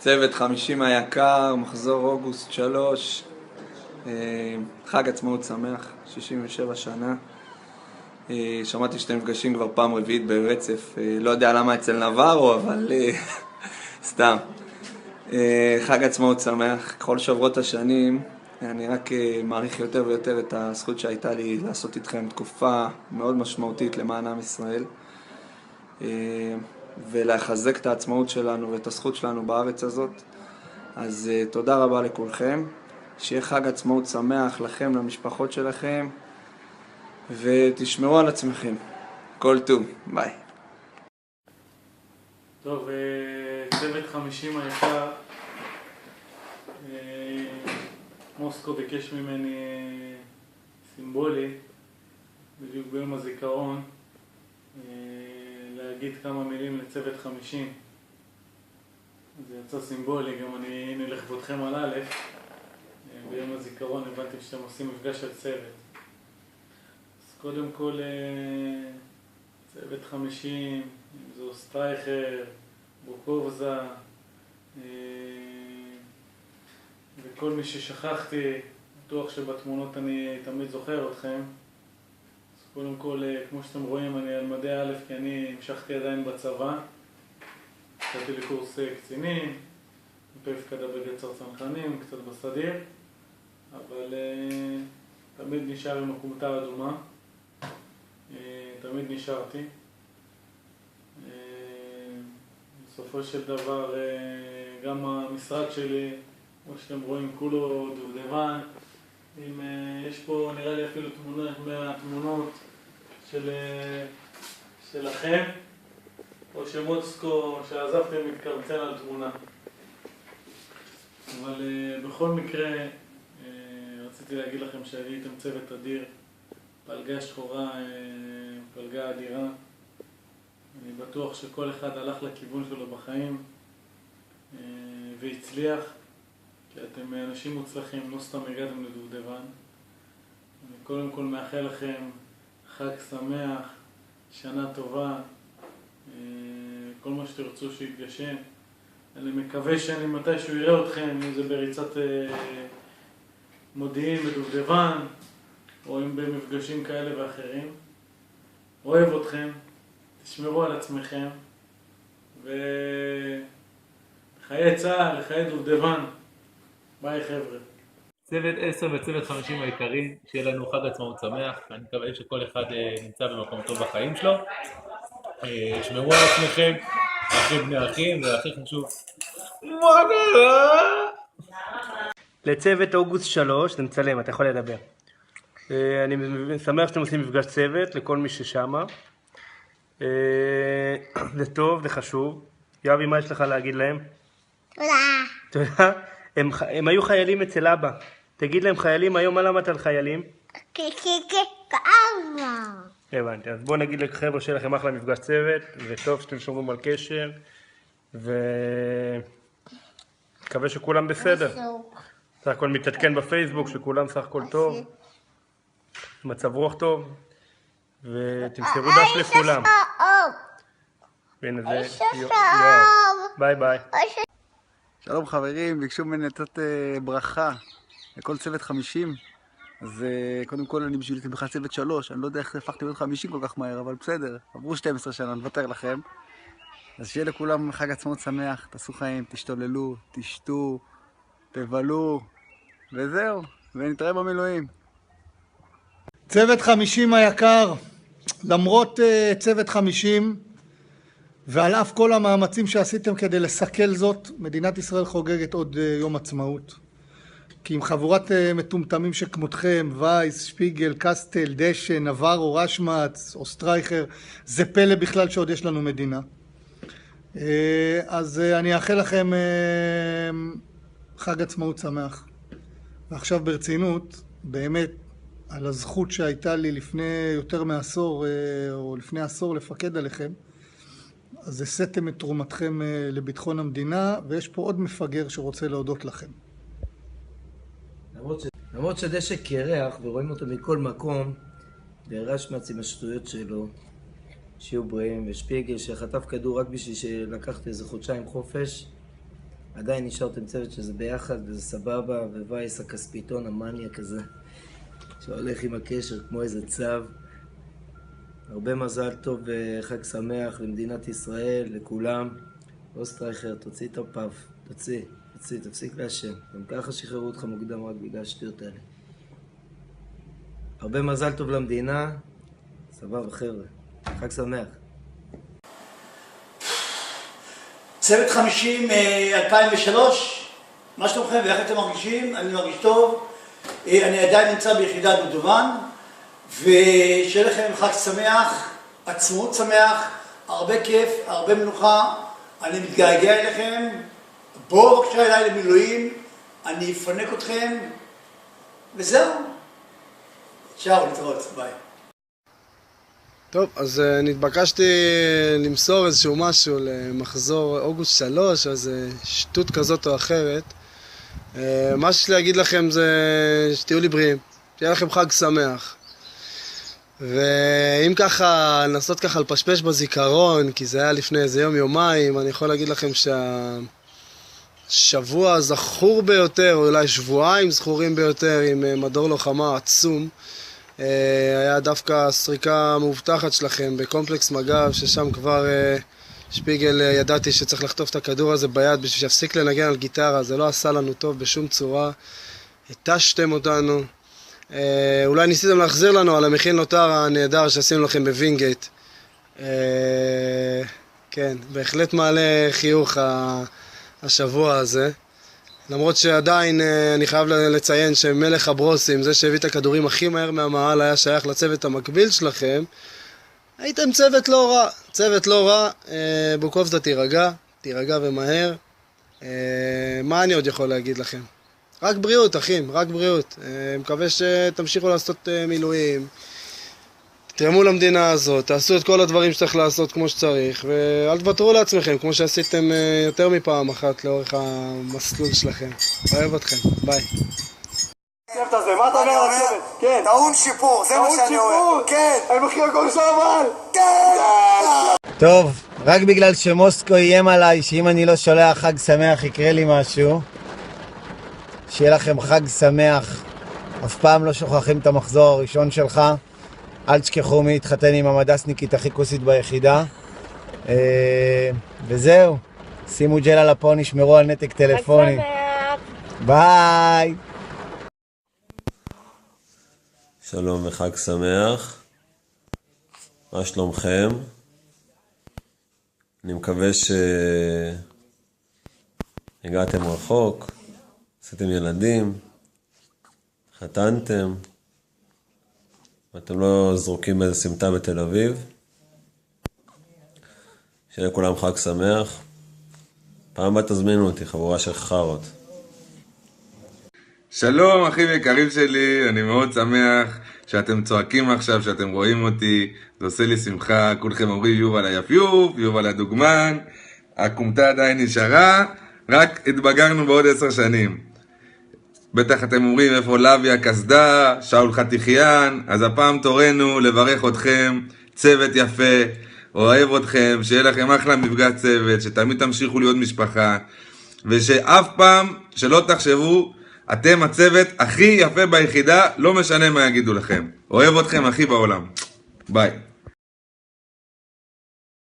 צוות 50 היקר, מחזור אוגוסט 3, חג עצמאות שמח, 67 שנה. שמעתי שאתם נפגשים כבר פעם רביעית ברצף, לא יודע למה אצל נברו, אבל סתם. חג עצמאות שמח, ככל שעוברות השנים, אני רק מעריך יותר ויותר את הזכות שהייתה לי לעשות איתכם תקופה מאוד משמעותית למען עם ישראל. ולחזק את העצמאות שלנו ואת הזכות שלנו בארץ הזאת. אז תודה רבה לכולכם, שיהיה חג עצמאות שמח לכם, למשפחות שלכם, ותשמרו על עצמכם. כל טוב, ביי. טוב, צוות 50 היקר, מוסקו ביקש ממני סימבולי, בדיוק ביום הזיכרון, להגיד כמה מילים לצוות 50. זה יצא סימבולי, גם אני הנה לכבודכם על א', ביום הזיכרון הבנתי שאתם עושים מפגש של צוות. אז קודם כל צוות 50, אם זו סטרייכר, בוקובזה, וכל מי ששכחתי, בטוח שבתמונות אני תמיד זוכר אתכם. אז קודם כל, כמו שאתם רואים, אני על מדי א', כי אני המשכתי עדיין בצבא. התחלתי לקורס קצינים, הפקדה בגצר צנחנים, קצת בסדיר, אבל תמיד נשאר עם הכומתה האדומה, תמיד נשארתי. בסופו של דבר, גם המשרד שלי, כמו שאתם רואים, כולו דובדבן. יש פה נראה לי אפילו תמונות מהתמונות שלכם, או שמוסקו שעזבתם מתקרצן על תמונה. אבל בכל מקרה, רציתי להגיד לכם שהייתם צוות אדיר, פלגה שחורה, פלגה אדירה. אני בטוח שכל אחד הלך לכיוון שלו בחיים והצליח, כי אתם אנשים מוצלחים, לא סתם הגעתם לדובדבן. אני קודם כל מאחל לכם חג שמח, שנה טובה, כל מה שתרצו שיתגשם. אני מקווה שאני מתישהו יראה אתכם, אם זה בריצת מודיעין בדובדבן, או אם במפגשים כאלה ואחרים. אוהב אתכם, תשמרו על עצמכם, וחיי צה"ל, לחיי דובדבן. ביי חבר'ה. צוות 10 וצוות 50 העיקרי, שיהיה לנו חג עצמאות שמח, אני מקווה שכל אחד נמצא במקום טוב בחיים שלו. שמרו על עצמכם, אחי בני אחים, והכי חשוב, מה קרה? לצוות אוגוסט 3, זה מצלם, אתה יכול לדבר. אני שמח שאתם עושים מפגש צוות לכל מי ששמה. זה טוב, זה חשוב. יואבי, מה יש לך להגיד להם? תודה. תודה. הם היו חיילים אצל אבא. תגיד להם חיילים, היום מה למדת על חיילים? כאבא. הבנתי, אז בואו נגיד לחבר'ה שלכם אחלה מפגש צוות, וטוב שאתם שומרים על קשר, מקווה שכולם בסדר. סך הכל מתעדכן בפייסבוק שכולם סך הכל טוב, מצב רוח טוב, ותמסרו דש לכולם. והנה זה יואב. ביי ביי. שלום חברים, ביקשו ממני לתת ברכה לכל צוות 50. אז קודם כל אני בשביל בכלל צוות 3, אני לא יודע איך הפכתי להיות 50 כל כך מהר, אבל בסדר, עברו 12 שנה, נוותר לכם. אז שיהיה לכולם חג עצמאות שמח, תעשו חיים, תשתוללו, תשתו, תבלו, וזהו, ונתראה במילואים. צוות 50 היקר, למרות צוות 50 ועל אף כל המאמצים שעשיתם כדי לסכל זאת, מדינת ישראל חוגגת עוד יום עצמאות. כי עם חבורת מטומטמים שכמותכם, וייס, שפיגל, קסטל, דשא, נברו, רשמץ, אוסטרייכר, זה פלא בכלל שעוד יש לנו מדינה. אז אני אאחל לכם חג עצמאות שמח. ועכשיו ברצינות, באמת, על הזכות שהייתה לי לפני יותר מעשור, או לפני עשור לפקד עליכם, אז עשיתם את תרומתכם לביטחון המדינה, ויש פה עוד מפגר שרוצה להודות לכם. למרות שדשא קרח ורואים אותו מכל מקום, ורשמץ עם השטויות שלו, שיהיו בריאים, ושפיגל שחטף כדור רק בשביל שלקחת איזה חודשיים חופש, עדיין נשארתם צוות שזה ביחד וזה סבבה, ווייס הכספיתון המניאק הזה שהולך עם הקשר כמו איזה צו. הרבה מזל טוב וחג שמח למדינת ישראל, לכולם. אוסטרייכר, תוציא את הפאב, תפסיק לעשן. גם ככה שחררו אותך מוקדם רק בגלל השטויות האלה. הרבה מזל טוב למדינה, סבבה חבר'ה, חג שמח. צוות 50 2003, מה שלומכם ואיך אתם מרגישים? אני מרגיש טוב, אני עדיין נמצא ביחידת דובדבן, ושיהיה לכם חג שמח, עצמאות שמח, הרבה כיף, הרבה מנוחה, אני מתגעגע אליכם, בואו בבקשה אליי למילואים, אני אפנק אתכם, וזהו. צ'או, להתראות, ביי. טוב, אז נתבקשתי למסור איזשהו משהו למחזור אוגוסט 3, אז שטות כזאת או אחרת. מה שיש לי להגיד לכם זה שתהיו לי בריאים, שיהיה לכם חג שמח. ואם ככה, לנסות ככה לפשפש בזיכרון, כי זה היה לפני איזה יום-יומיים, אני יכול להגיד לכם שהשבוע הזכור ביותר, או אולי שבועיים זכורים ביותר עם מדור לוחמה עצום, היה דווקא הסריקה המובטחת שלכם בקומפלקס מג"ב, ששם כבר שפיגל ידעתי שצריך לחטוף את הכדור הזה ביד בשביל שיפסיק לנגן על גיטרה, זה לא עשה לנו טוב בשום צורה, התשתם אותנו, אולי ניסיתם להחזיר לנו על המכין לוטר הנהדר שעשינו לכם בווינגייט. כן, בהחלט מעלה חיוך השבוע הזה. למרות שעדיין אני חייב לציין שמלך הברוסים, זה שהביא את הכדורים הכי מהר מהמעל, היה שייך לצוות המקביל שלכם. הייתם צוות לא רע, בוקובסדה תירגע ומהר. מה אני עוד יכול להגיד לכם? רק בריאות אחים, רק בריאות. מקווה שתמשיכו לעשות מילואים, תתרמו למדינה הזאת, תעשו את כל הדברים שצריך לעשות כמו שצריך, ואל תוותרו לעצמכם כמו שעשיתם יותר מפעם אחת לאורך המסלול שלכם. אוהב אתכם, ביי. מה אתה אומר על הצוות? כן. טעון שיפור, זה מה שאני אומר. כן. אני מכיר הכל שם אבל. כן. טוב, רק בגלל שמוסקו איים עליי שאם אני לא שולח חג שמח יקרה לי משהו. שיהיה לכם חג שמח. אף פעם לא שוכחים את המחזור הראשון שלך. אל תשכחו מי התחתן עם המדסניקית הכי כוסית ביחידה. וזהו. שימו ג'ל על הפוני, שמרו על נתק טלפוני. ביי. שלום וחג שמח. מה שלומכם? אני מקווה שהגעתם רחוק, עשיתם ילדים, חתנתם, ואתם לא זרוקים באיזה סמטה בתל אביב. שיהיה לכולם חג שמח. פעם הבאה תזמינו אותי, חבורה של חרות. שלום אחים יקרים שלי, אני מאוד שמח שאתם צועקים עכשיו, שאתם רואים אותי, זה עושה לי שמחה, כולכם אומרים יובל היפיוף, יובל הדוגמן, הקומתה עדיין נשארה, רק התבגרנו בעוד 10 שנים. בטח אתם אומרים איפה לוי הקסדה, שאול חתיכיין, אז הפעם תורנו לברך אתכם, צוות יפה, אוהב אתכם, שיהיה לכם אחלה מפגש צוות, שתמיד תמשיכו להיות משפחה, ושאף פעם שלא תחשבו, אתם הצוות הכי יפה ביחידה, לא משנה מה יגידו לכם. אוהב אתכם הכי בעולם. ביי.